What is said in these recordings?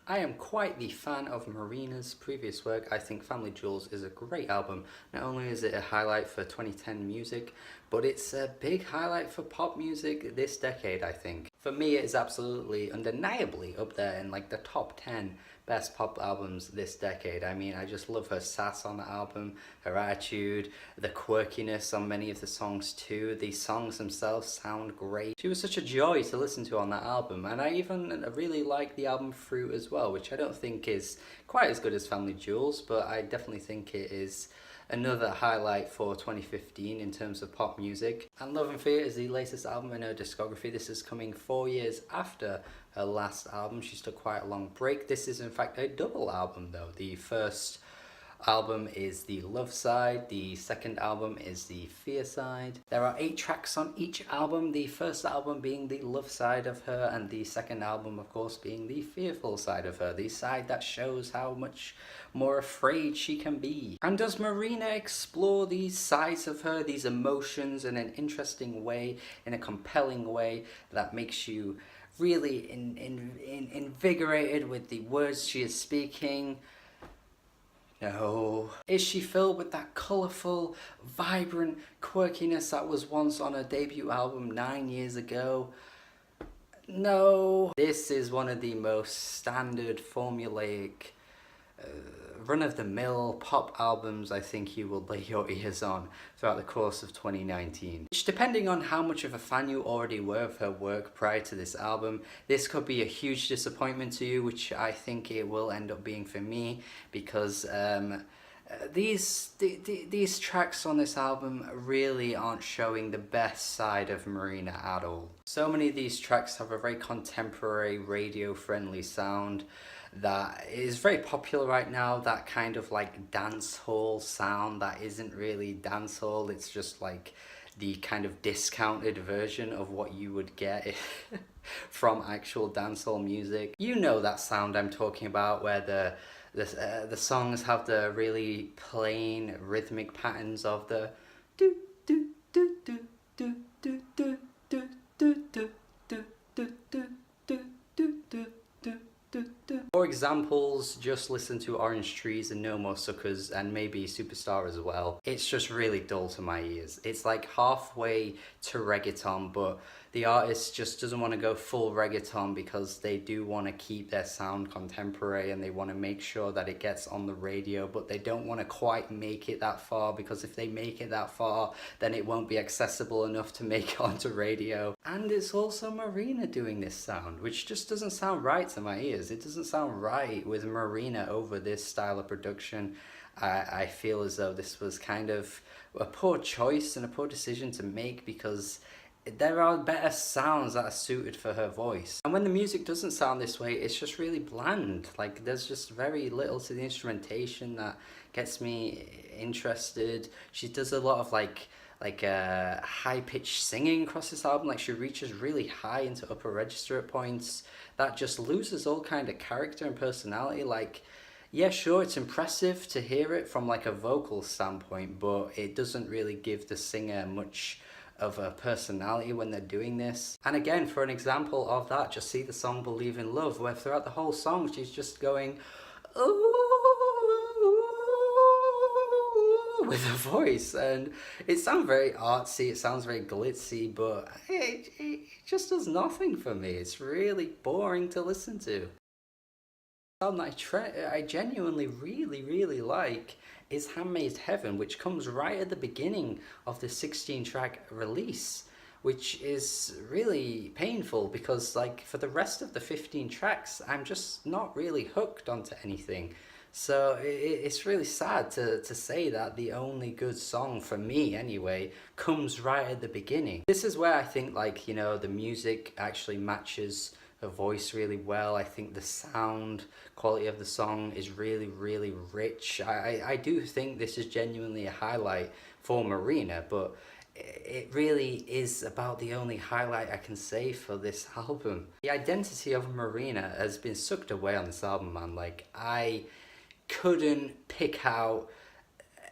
I am quite the fan of Marina's previous work. I think Family Jewels is a great album. Not only is it a highlight for 2010 music, but it's a big highlight for pop music this decade, I think. For me, it is absolutely, undeniably up there in like the top 10 best pop albums this decade. I mean, I just love her sass on the album, her attitude, the quirkiness on many of the songs too. The songs themselves sound great. She was such a joy to listen to on that album, and I even really like the album Fruit as well, which I don't think is quite as good as Family Jewels, but I definitely think it is another highlight for 2015 in terms of pop music. And Love and Fear is the latest album in her discography. This is coming 4 years after her last album. She's took quite a long break. This is in fact a double album though. The first album is the love side, the second album is the fear side. There are 8 tracks on each album, the first album being the love side of her, and the second album of course being the fearful side of her, the side that shows how much more afraid she can be. And does Marina explore these sides of her, these emotions, in an interesting way, in a compelling way that makes you really invigorated with the words she is speaking? No. Is she filled with that colourful, vibrant quirkiness that was once on her debut album 9 years ago? No. This is one of the most standard, formulaic, run-of-the-mill pop albums I think you will lay your ears on throughout the course of 2019. Which, depending on how much of a fan you already were of her work prior to this album, this could be a huge disappointment to you, which I think it will end up being for me, because these tracks on this album really aren't showing the best side of Marina at all. So many of these tracks have a very contemporary, radio-friendly sound that is very popular right now, that kind of like dance hall sound that isn't really dance hall, it's just like the kind of discounted version of what you would get from actual dancehall music. You know that sound I'm talking about, where the songs have the really plain rhythmic patterns of the do do do do do do do do do do do do do do do do. For examples, just listen to Orange Trees and No More Suckers, and maybe Superstar as well. It's just really dull to my ears. It's like halfway to reggaeton, but the artist just doesn't want to go full reggaeton because they do want to keep their sound contemporary and they want to make sure that it gets on the radio, but they don't want to quite make it that far, because if they make it that far, then it won't be accessible enough to make it onto radio. And it's also Marina doing this sound, which just doesn't sound right to my ears. It doesn't sound right with Marina over this style of production. I feel as though this was kind of a poor choice and a poor decision to make, because there are better sounds that are suited for her voice. And when the music doesn't sound this way, it's just really bland. Like, there's just very little to the instrumentation that gets me interested. She does a lot of like high-pitched singing across this album. Like, she reaches really high into upper register at points that just loses all kind of character and personality. Like, yeah, sure, it's impressive to hear it from like a vocal standpoint, but it doesn't really give the singer much of a personality when they're doing this. And again, for an example of that, just see the song Believe in Love, where throughout the whole song she's just going ooh with her voice, and it sounds very artsy, it sounds very glitzy, but it just does nothing for me. It's really boring to listen to. The album I genuinely really like is Handmaid's Heaven, which comes right at the beginning of the 16-track release, which is really painful because like for the rest of the 15 tracks I'm just not really hooked onto anything. So it's really sad to say that the only good song, for me anyway, comes right at the beginning. This is where I think, like, you know, the music actually matches her voice really well. I think the sound quality of the song is really rich. I do think this is genuinely a highlight for Marina, but it really is about the only highlight I can say for this album. The identity of Marina has been sucked away on this album, man. Like, I couldn't pick out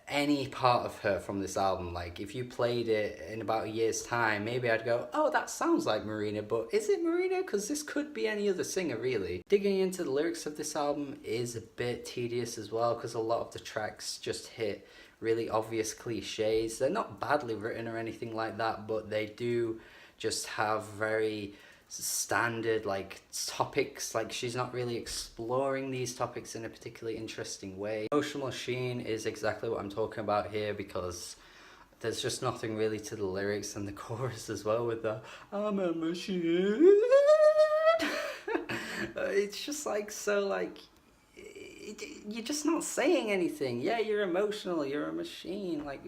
any part of her from this album. Like, if you played it in about a year's time, maybe I'd go, oh, that sounds like Marina, but is it Marina? Because this could be any other singer, really. Digging into the lyrics of this album is a bit tedious as well, because a lot of the tracks just hit really obvious cliches. They're not badly written or anything like that, but they do just have very standard like topics. Like, she's not really exploring these topics in a particularly interesting way. Emotional Machine is exactly what I'm talking about here, because there's just nothing really to the lyrics and the chorus as well, with the I'm a machine. It's just like, so like, you're just not saying anything. Yeah, you're emotional, you're a machine, like,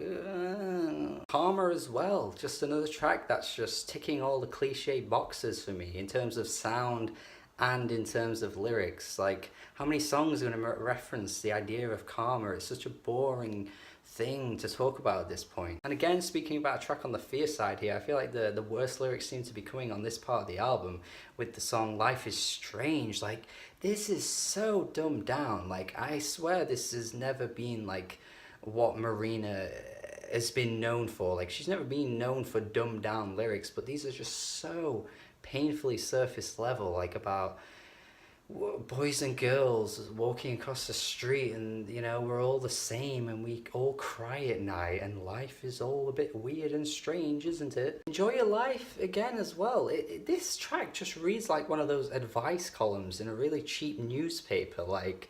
Karma as well, just another track that's just ticking all the cliche boxes for me in terms of sound and in terms of lyrics. Like, how many songs are going to reference the idea of karma? It's such a boring thing to talk about at this point. And again, speaking about a track on the fear side here, I feel like the worst lyrics seem to be coming on this part of the album with the song Life is Strange. Like, this is so dumbed down. Like, I swear this has never been like what Marina has been known for. Like, she's never been known for dumbed down lyrics, but these are just so painfully surface level, like about boys and girls walking across the street, and you know, we're all the same and we all cry at night, and life is all a bit weird and strange, isn't it? Enjoy your life again as well. This track just reads like one of those advice columns in a really cheap newspaper. Like,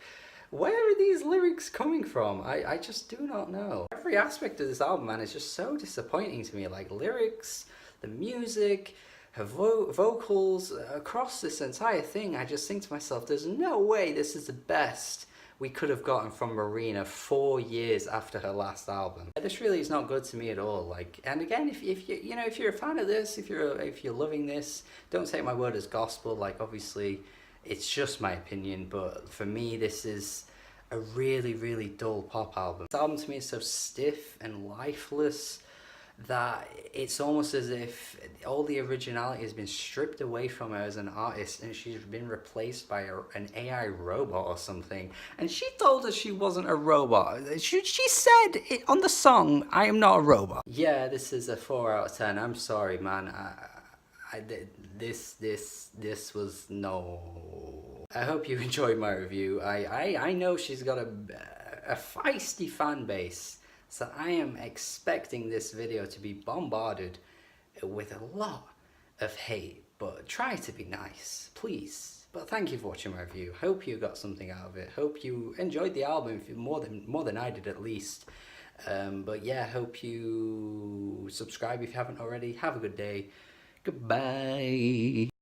where are these lyrics coming from? I just do not know. Every aspect of this album, man, is just so disappointing to me. Like, lyrics, the music, her vocals, across this entire thing, I just think to myself, there's no way this is the best we could have gotten from Marina 4 years after her last album. This really is not good to me at all. Like, and again, if you're a fan of this, if you're loving this, don't take my word as gospel. Like, obviously, it's just my opinion, but for me, this is a really, really dull pop album. This album to me is so stiff and lifeless that it's almost as if all the originality has been stripped away from her as an artist, and she's been replaced by an AI robot or something. And she told us she wasn't a robot. She said it on the song, I am not a robot. Yeah, this is a 4 out of 10. I'm sorry, man. This was no. I hope you enjoyed my review. I know she's got a feisty fan base, so I am expecting this video to be bombarded with a lot of hate, but try to be nice, please. But thank you for watching my review. Hope you got something out of it. Hope you enjoyed the album, more than I did at least. But yeah, hope you subscribe if you haven't already. Have a good day. Goodbye.